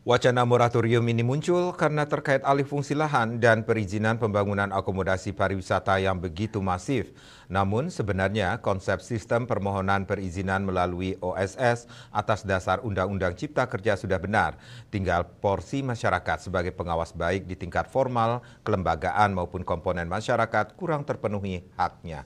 Wacana moratorium ini muncul karena terkait alih fungsi lahan dan perizinan pembangunan akomodasi pariwisata yang begitu masif. Namun sebenarnya konsep sistem permohonan perizinan melalui OSS atas dasar Undang-Undang Cipta Kerja sudah benar. Tinggal porsi masyarakat sebagai pengawas baik di tingkat formal, kelembagaan maupun komponen masyarakat kurang terpenuhi haknya.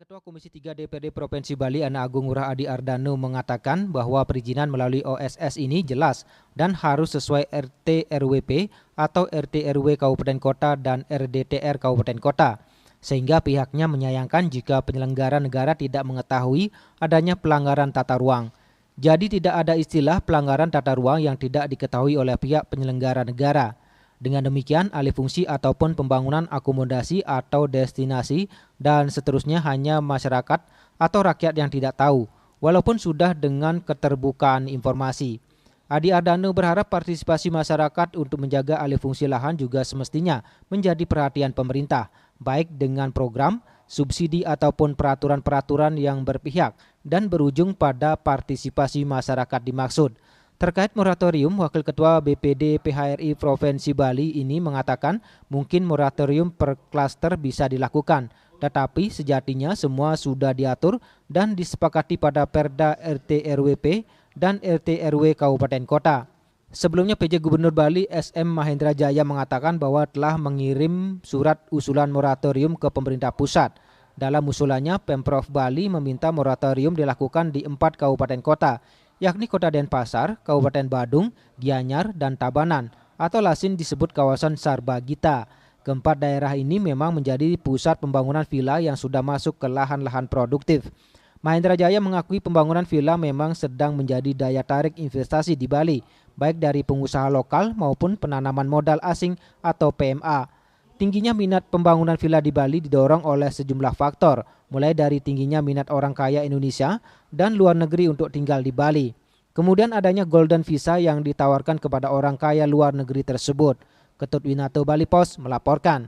Ketua Komisi 3 DPRD Provinsi Bali Ana Agung Ngurah Adi Ardanu mengatakan bahwa perizinan melalui OSS ini jelas dan harus sesuai RT RWP atau RT RW Kabupaten Kota dan RDTR Kabupaten Kota. Sehingga pihaknya menyayangkan jika penyelenggara negara tidak mengetahui adanya pelanggaran tata ruang. Jadi tidak ada istilah pelanggaran tata ruang yang tidak diketahui oleh pihak penyelenggara negara. Dengan demikian, alih fungsi ataupun pembangunan akomodasi atau destinasi dan seterusnya hanya masyarakat atau rakyat yang tidak tahu, walaupun sudah dengan keterbukaan informasi. Adi Ardanu berharap partisipasi masyarakat untuk menjaga alih fungsi lahan juga semestinya menjadi perhatian pemerintah, baik dengan program, subsidi ataupun peraturan-peraturan yang berpihak dan berujung pada partisipasi masyarakat dimaksud. Terkait moratorium, Wakil Ketua BPD PHRI Provinsi Bali ini mengatakan mungkin moratorium per klaster bisa dilakukan, tetapi sejatinya semua sudah diatur dan disepakati pada Perda RT RWP dan RT RW Kabupaten Kota. Sebelumnya PJ Gubernur Bali SM Mahendra Jaya mengatakan bahwa telah mengirim surat usulan moratorium ke pemerintah pusat. Dalam usulannya, Pemprov Bali meminta moratorium dilakukan di 4 kabupaten kota, yakni Kota Denpasar, Kabupaten Badung, Gianyar, dan Tabanan, atau lasin disebut kawasan Sarbagita. Keempat daerah ini memang menjadi pusat pembangunan villa yang sudah masuk ke lahan-lahan produktif. Mahendra Jaya mengakui pembangunan villa memang sedang menjadi daya tarik investasi di Bali, baik dari pengusaha lokal maupun penanaman modal asing atau PMA. Tingginya minat pembangunan villa di Bali didorong oleh sejumlah faktor, mulai dari tingginya minat orang kaya Indonesia dan luar negeri untuk tinggal di Bali. Kemudian adanya Golden Visa yang ditawarkan kepada orang kaya luar negeri tersebut. Ketut Winato, Bali Pos melaporkan.